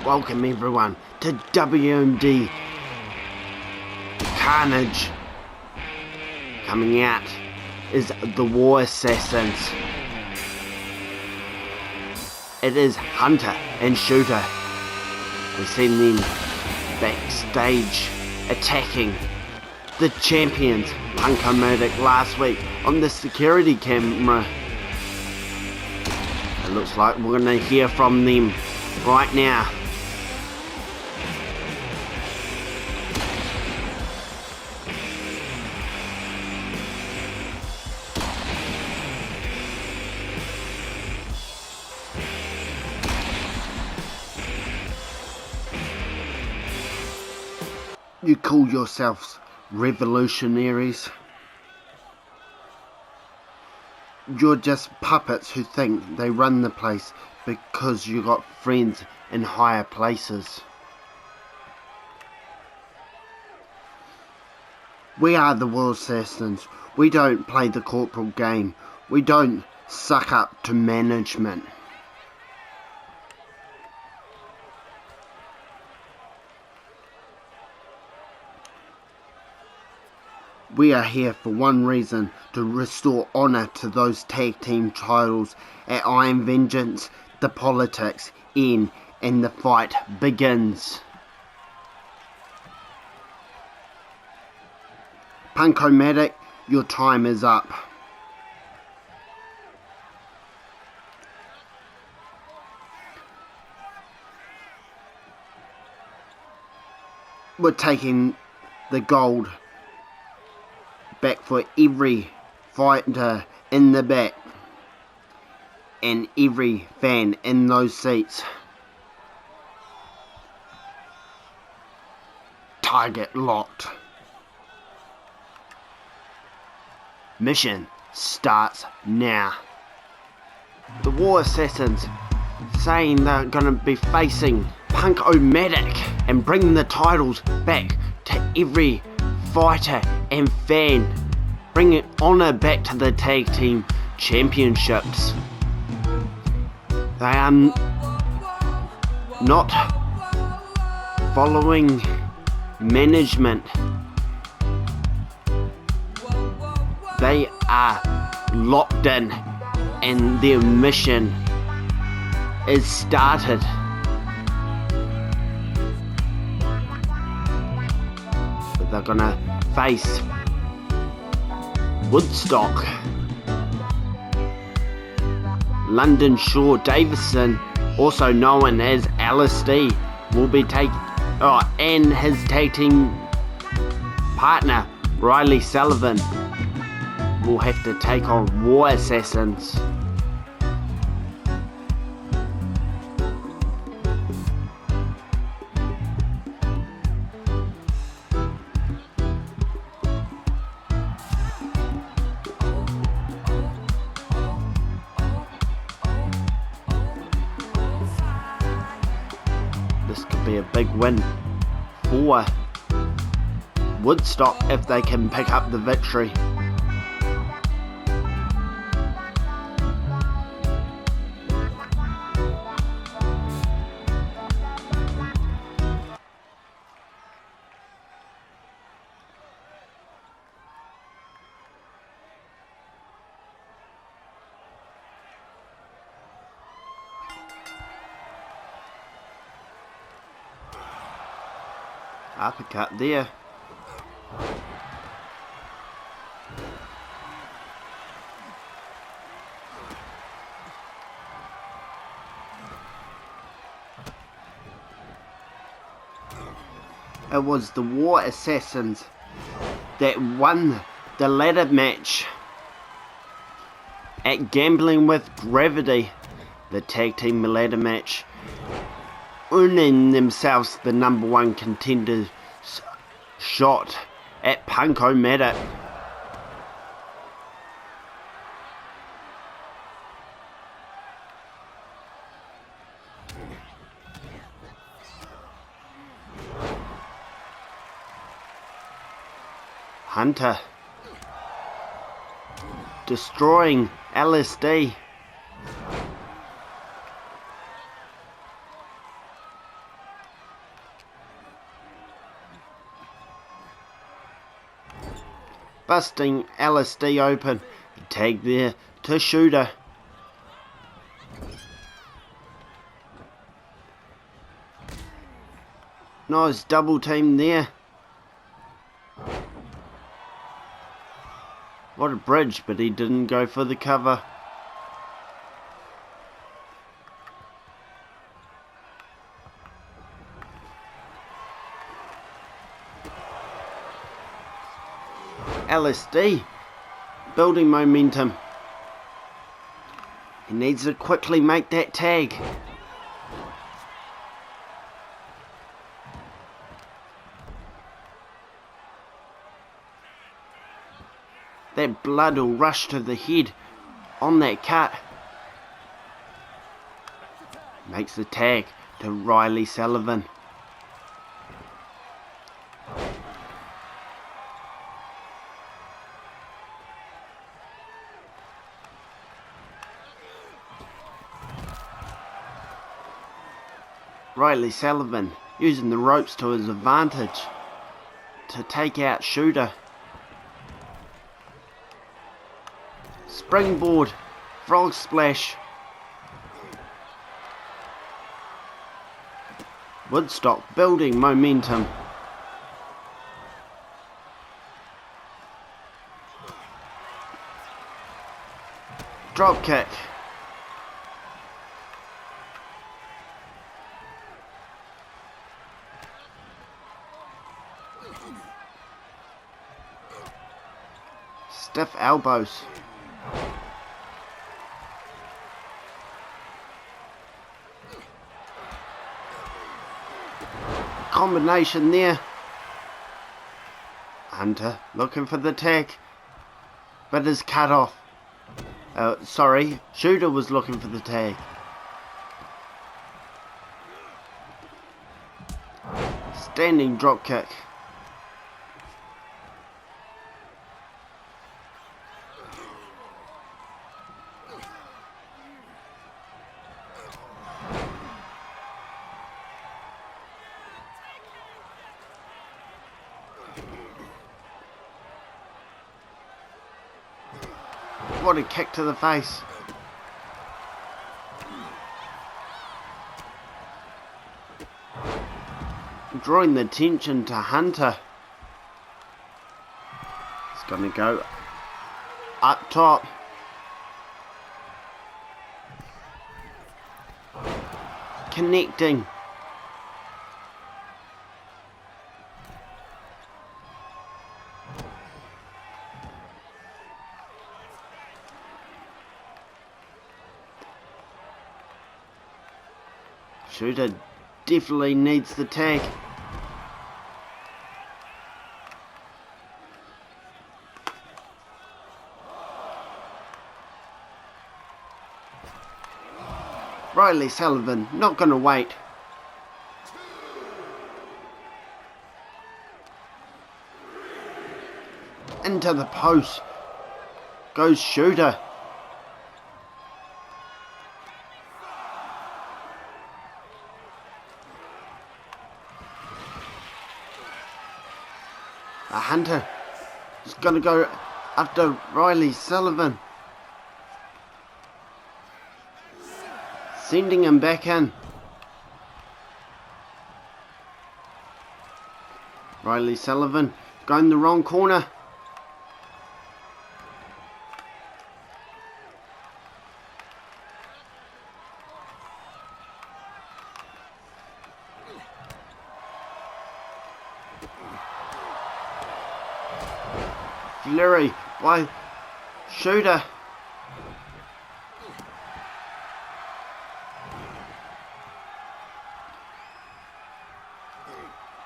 Welcome everyone to WMD Carnage. Coming out is the War Assassins. It is Hunter and Shooter. We've seen them backstage attacking the champions Punkomatic last week on the security camera. It looks like we're going to hear from them right now. You call yourselves revolutionaries? You're just puppets who think they run the place because you got friends in higher places. We are the War Assassins. We don't play the corporal game. We don't suck up to management. We are here for one reason, to restore honour to those tag team titles. At Iron Vengeance, the politics end and the fight begins. Punkomatic, your time is up. We're taking the gold back for every fighter in the back and every fan in those seats. Target locked. Mission starts now. The War Assassins saying they're gonna be facing Punkomatic and bring the titles back to every fighter and fan, bringing honour back to the tag team championships. They are not following management. They are locked in and their mission is started. They're gonna face Woodstock, London Shaw Davison, also known as LSD, will be and his tag team partner Riley Sullivan will have to take on War Assassins. This could be a big win for Woodstock if they can pick up the victory. Uppercut there. It was the War Assassins that won the ladder match at Gambling with Gravity, the tag team ladder match, earning themselves the #1 contenders shot at Punkomatic. Hunter destroying LSD. busting LSD open. Tag there to Shooter. Nice double team there. What a bridge, but he didn't go for the cover. LSD building momentum. He needs to quickly make that tag. That blood will rush to the head on that cut. Makes the tag to Riley Sullivan. Riley Sullivan using the ropes to his advantage to take out Shooter. Springboard, frog splash. Woodstock building momentum. Drop kick. Stiff elbows. Combination there. Hunter looking for the tag, but is cut off. Sorry, Shooter was looking for the tag. Standing drop kick. What a kick to the face. Drawing the attention to Hunter. He's going to go up top. Connecting. Shooter definitely needs the tag. Riley Sullivan not going to wait. Into the post goes Shooter. Hunter is going to go after Riley Sullivan. Sending him back in. Riley Sullivan going the wrong corner. Flurry by Shooter.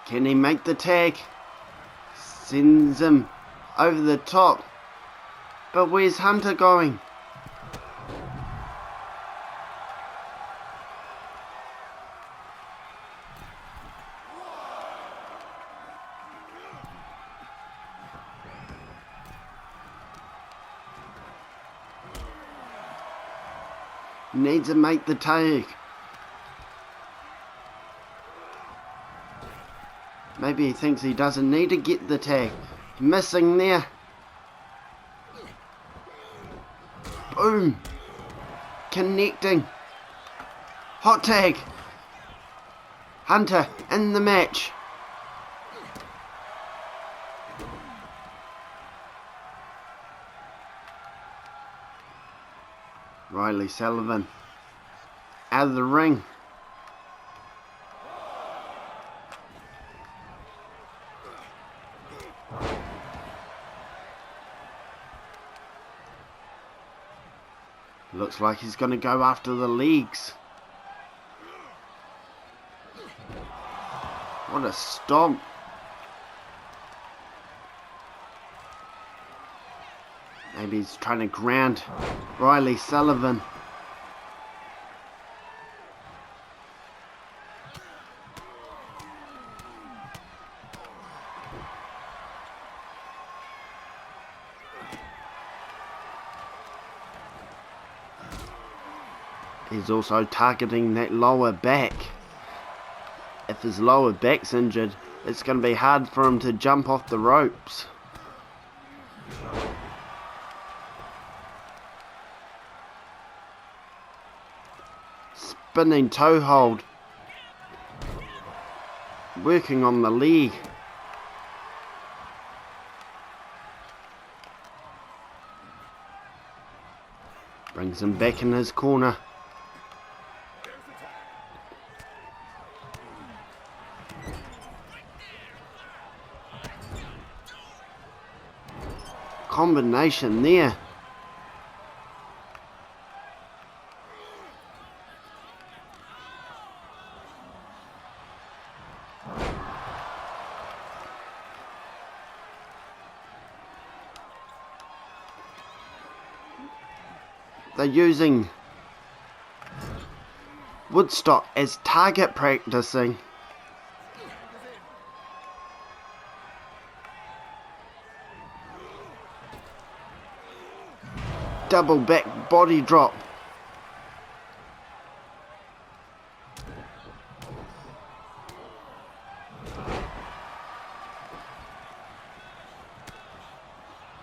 Can he make the tag? Sends him over the top. But where's Hunter going? Needs to make the tag. Maybe he thinks he doesn't need to get the tag. Missing there. Boom. Connecting. Hot tag. Hunter in the match. Riley Sullivan out of the ring. Looks like he's going to go after the legs. What a stomp. Maybe he's trying to ground Riley Sullivan. He's also targeting that lower back. If his lower back's injured, it's going to be hard for him to jump off the ropes. Spinning toe hold. Working on the leg. Brings him back in his corner. Combination there. They're using Woodstock as target practicing. Double back body drop.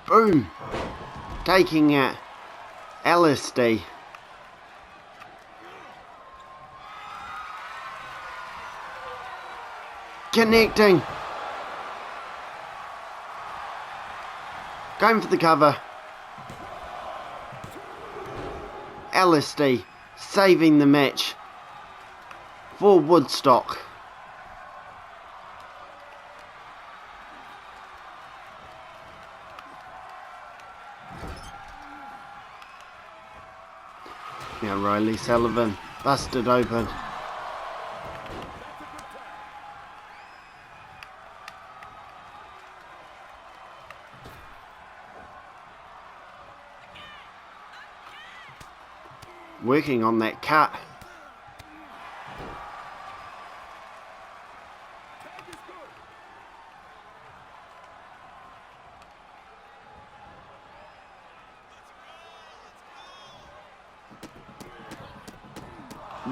Boom. Taking it. LSD. Connecting. Going for the cover. LSD saving the match for Woodstock. Now Riley Sullivan busted open. Working on that cut.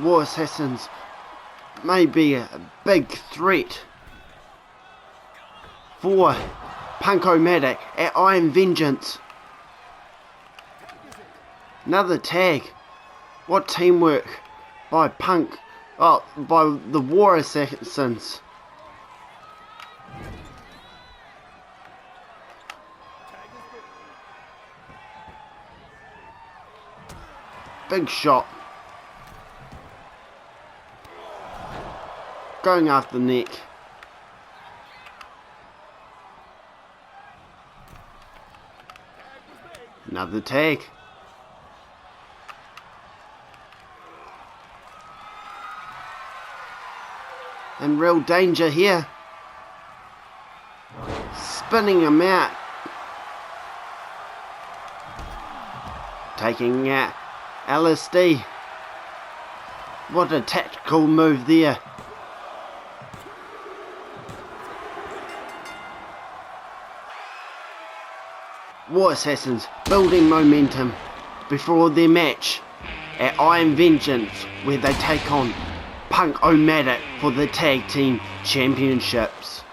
War Assassins may be a big threat for Punk-O-Matic at Iron Vengeance. Another tag. What teamwork by Punk, by the War Assassins. Big shot. Going after the neck. Another tag. In real danger here. Spinning him out. Taking out LSD. What a tactical move there. War Assassins building momentum before their match at Iron Vengeance, where they take on Punk-O-Matic for the Tag Team Championships.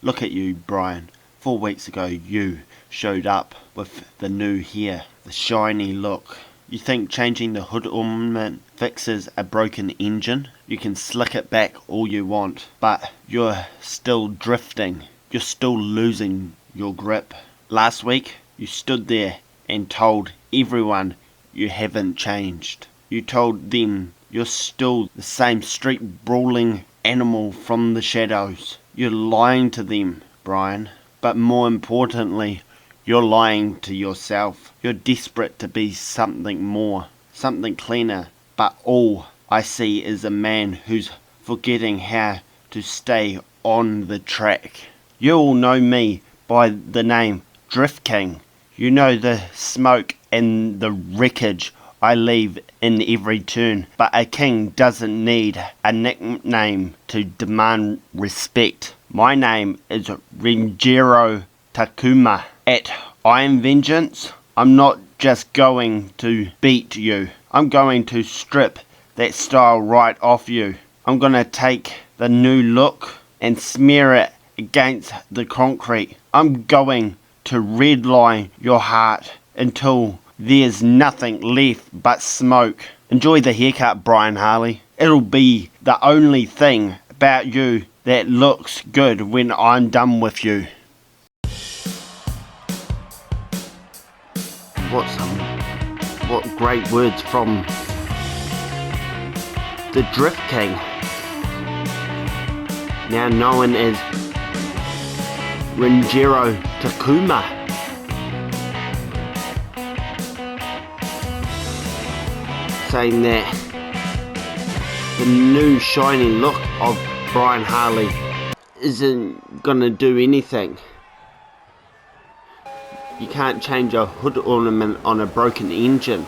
Look at you, Brian. 4 weeks ago you showed up with the new hair, the shiny look. You think changing the hood ornament fixes a broken engine? You can slick it back all you want, but you're still drifting. You're still losing your grip. Last week, you stood there and told everyone you haven't changed. You told them you're still the same street brawling animal from the shadows. You're lying to them, Brian. But more importantly, you're lying to yourself. You're desperate to be something more, something cleaner. But all I see is a man who's forgetting how to stay on the track. You all know me by the name Drift King. You know the smoke and the wreckage I leave in every turn. But a king doesn't need a nickname to demand respect. My name is Renjiro Takuma. At Iron Vengeance, I'm not just going to beat you. I'm going to strip that style right off you. I'm going to take the new look and smear it against the concrete. I'm going to redline your heart until there's nothing left but smoke. Enjoy the haircut, Brian Harley. It'll be the only thing about you that looks good when I'm done with you. What great words from the Drift King, now known as Renjiro Takuma. Saying that the new shiny look of Brian Harley isn't gonna do anything. You can't change a hood ornament on a broken engine.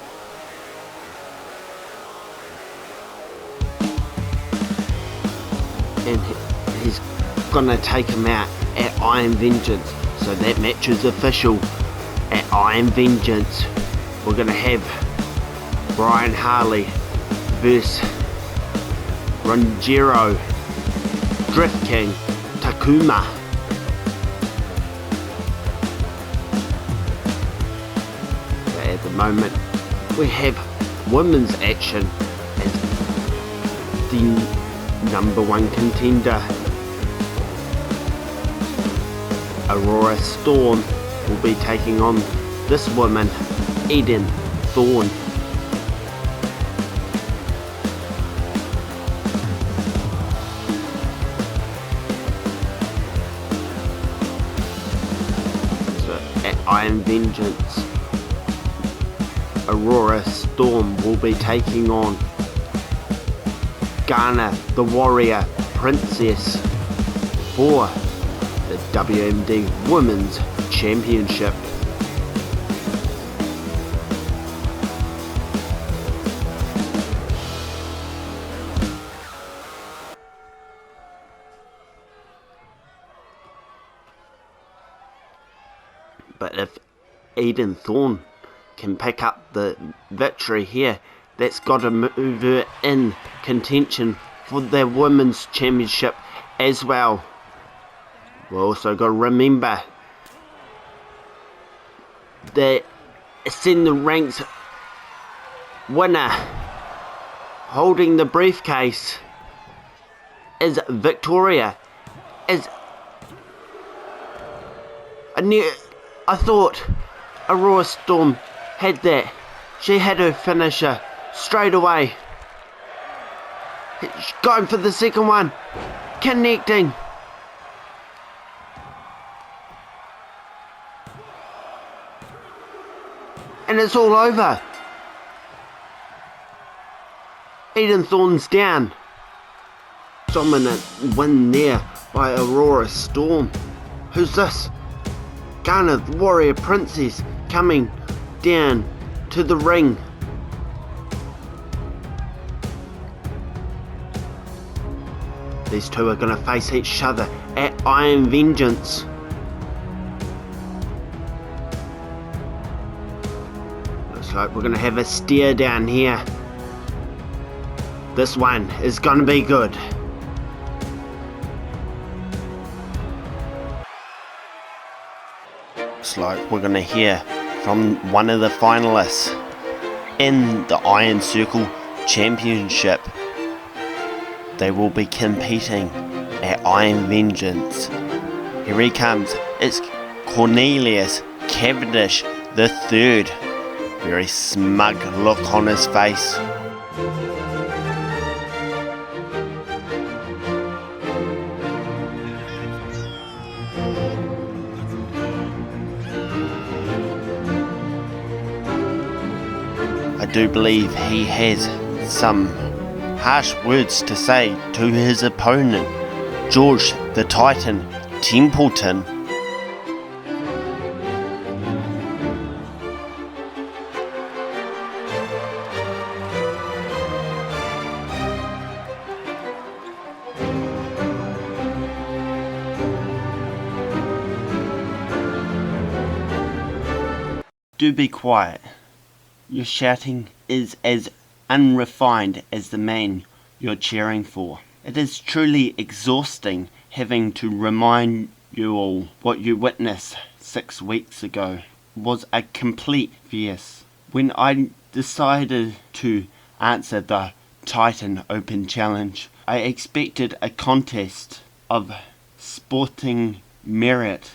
And he's gonna take him out at Iron Vengeance. So that match is official. At Iron Vengeance, we're gonna have Brian Harley versus Renjiro Drift King Takuma. At the moment, we have women's action as the #1 contender Aurora Storm will be taking on this woman, Thorn. So at Iron Vengeance, Aurora Storm will be taking on Guana Warrior Princess for the WMD Women's Championship. But if Thorn can pick up the victory here, that's got to move her in contention for the Women's Championship as well. We've also got to remember the Ascendant Ranks winner holding the briefcase is Victoria. I thought Aurora Storm had that. She had her finisher straight away. She's going for the second one. Connecting. And it's all over. Thorn's down. Dominant win there by Aurora Storm. Who's this? Guana Warrior Princess coming down to the ring. These two are going to face each other at Iron Vengeance. Looks like we're going to have a steer down here. This one is going to be good. looks like we're going to hear from one of the finalists in the Iron Circle Championship. They will be competing at Iron Vengeance. Here he comes. It's Cornelius Cavendish III. Very smug look on his face. I do believe he has some harsh words to say to his opponent, George the Titan Templeton. Do be quiet. Your shouting is as unrefined as the man you're cheering for. It is truly exhausting having to remind you all what you witnessed 6 weeks ago was a complete farce. When I decided to answer the Titan Open Challenge, I expected a contest of sporting merit.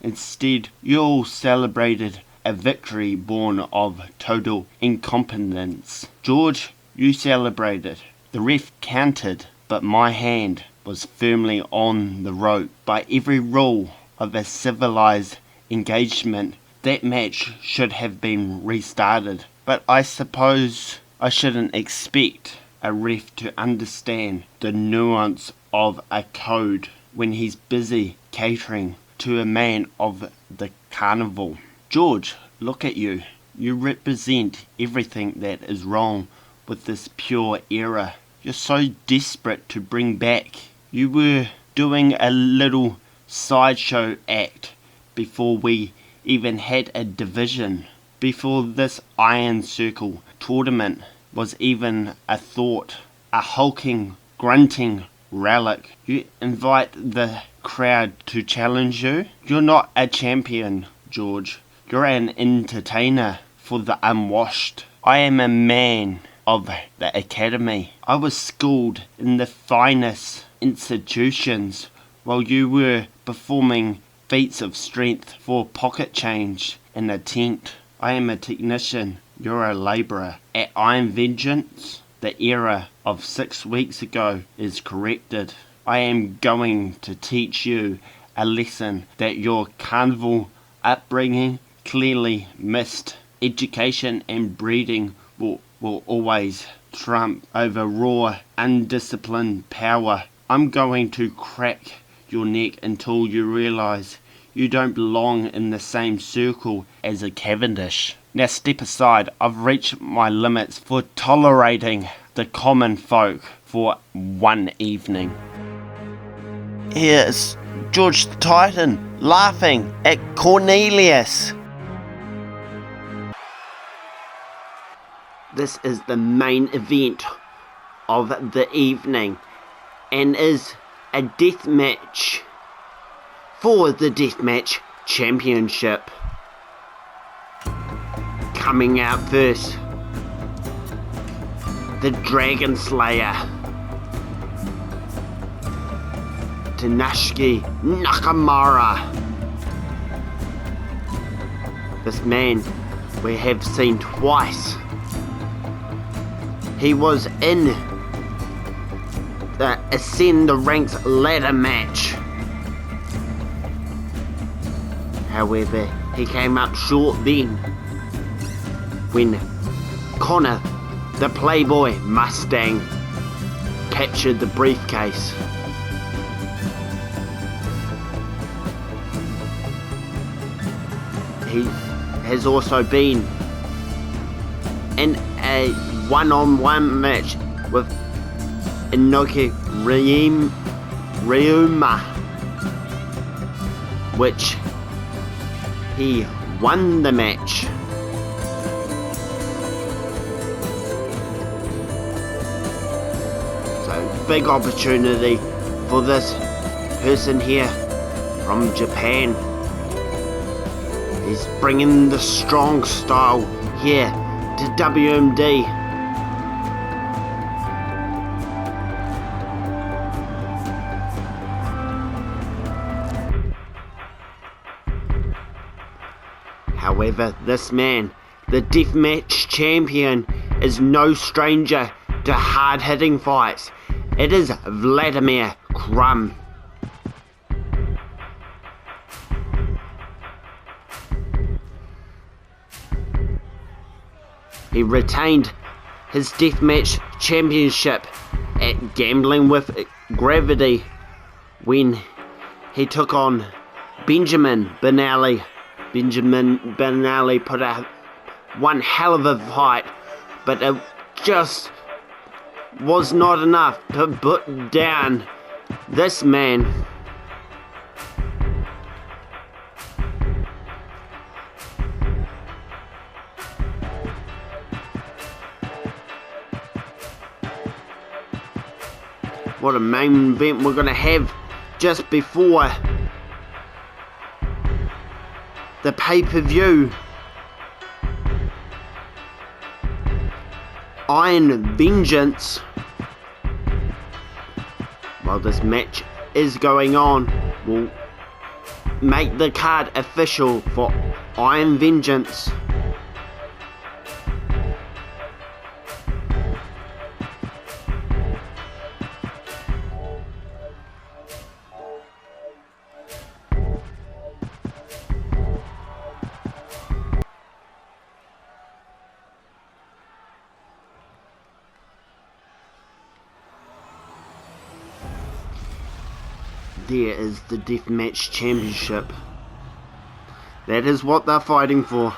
Instead, you all celebrated a victory born of total incompetence. George, you celebrated. The ref counted, but my hand was firmly on the rope. By every rule of a civilized engagement, that match should have been restarted. But I suppose I shouldn't expect a ref to understand the nuance of a code when he's busy catering to a man of the carnival. George, look at you. You represent everything that is wrong with this pure era. You're so desperate to bring back. You were doing a little sideshow act before we even had a division. Before this Iron Circle tournament was even a thought. A hulking, grunting relic. You invite the crowd to challenge you. You're not a champion, George. You're an entertainer for the unwashed. I am a man of the academy. I was schooled in the finest institutions while you were performing feats of strength for pocket change in a tent. I am a technician. You're a labourer. At Iron Vengeance, the era of 6 weeks ago is corrected. I am going to teach you a lesson that your carnival upbringing clearly missed. Education and breeding will always trump over raw, undisciplined power. I'm going to crack your neck until you realise you don't belong in the same circle as a Cavendish. Now step aside. I've reached my limits for tolerating the common folk for one evening. Here's George the Titan laughing at Cornelius. This is the main event of the evening and is a death match for the Deathmatch Championship. Coming out first, the Dragon Slayer, Takeshi Nakamura. This man we have seen twice. He was in the Ascend the Ranks ladder match. However, he came up short then when Connor, the Playboy Mustang, captured the briefcase. He has also been in a one-on-one match with Inoki Ryuma, which he won the match. So big opportunity for this person here from Japan. He's bringing the strong style here to WMD. However, this man, the Deathmatch champion, is no stranger to hard-hitting fights. It is Vladimir Krum. He retained his Deathmatch Championship at Gambling with Gravity when he took on Benjamin Benally. Benjamin Benally put out one hell of a fight, but it just was not enough to put down this man. What a main event we're going to have just before the pay-per-view. Iron Vengeance. While this match is going on, we'll make the card official for Iron Vengeance. There is the Deathmatch Championship. That is what they're fighting for.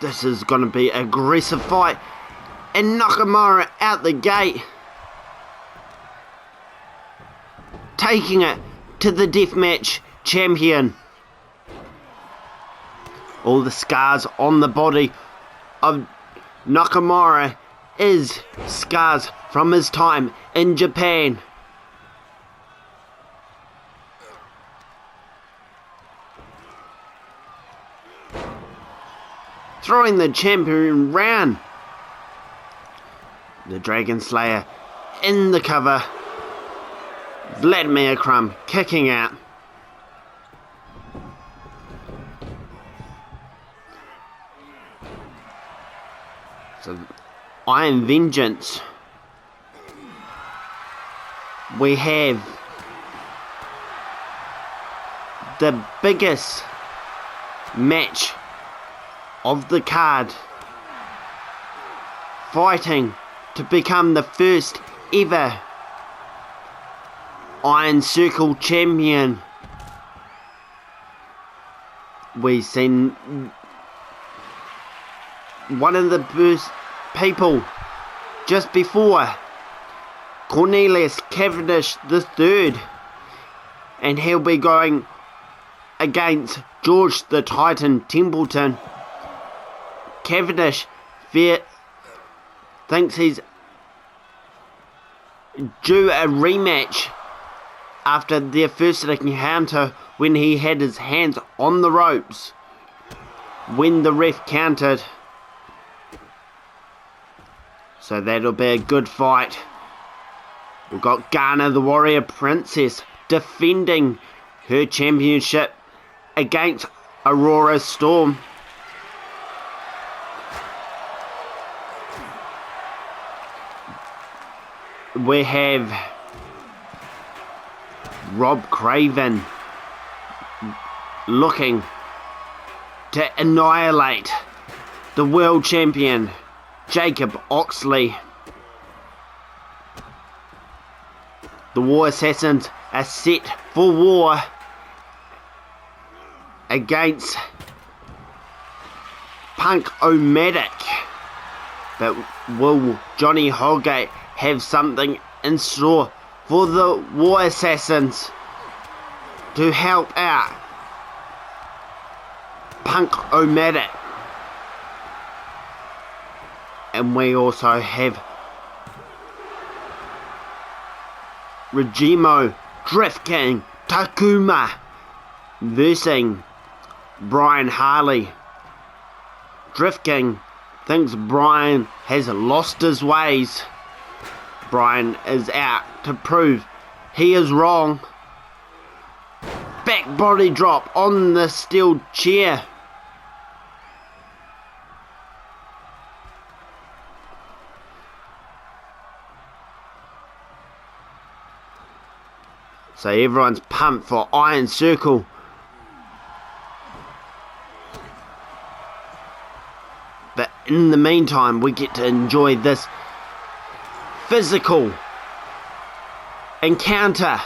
This is going to be an aggressive fight. And Nakamura out the gate. Taking it to the Deathmatch champion. All the scars on the body of Nakamura is scars from his time in Japan. Throwing the champion round. The Dragon Slayer in the cover. Vladimir Krum kicking out. So Iron Vengeance. We have the biggest match of the card, fighting to become the first ever Iron Circle champion. We've seen one of the first people just before, Cornelius Cavendish III, and he'll be going against George the Titan Templeton. Cavendish thinks he's due a rematch after their first encounter when he had his hands on the ropes when the ref counted. So that'll be a good fight. We've got Guana the Warrior Princess defending her championship against Aurora Storm. We have Craven looking to annihilate the world champion, Jacob Oxley. The War Assassins are set for war against Punk O'Matic. But will Johnny Holgate have something in store for the War Assassins to help out Punk O'Matic? And we also have Renjiro Drift King Takuma versus Brian Harley. Drift King thinks Brian has lost his ways. Brian is out to prove he is wrong. Back body drop on the steel chair. So everyone's pumped for Iron Circle. But in the meantime, we get to enjoy this physical encounter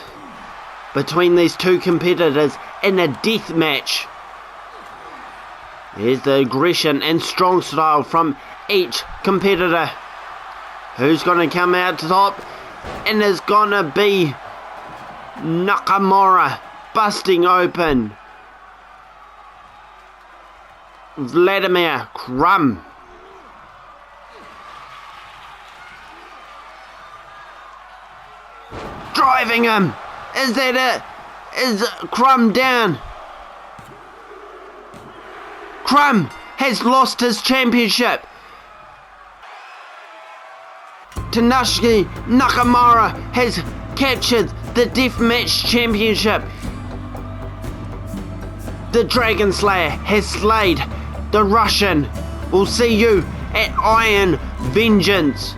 between these two competitors in a death match. Here's the aggression and strong style from each competitor. Who's going to come out top? And it's going to be Nakamura busting open Vladimir Krum. Driving him. Is that it? Is Krum down? Krum has lost his championship. Takeshi Nakamura has captured the Deathmatch Championship. The Dragon Slayer has slayed the Russian. We'll see you at Iron Vengeance.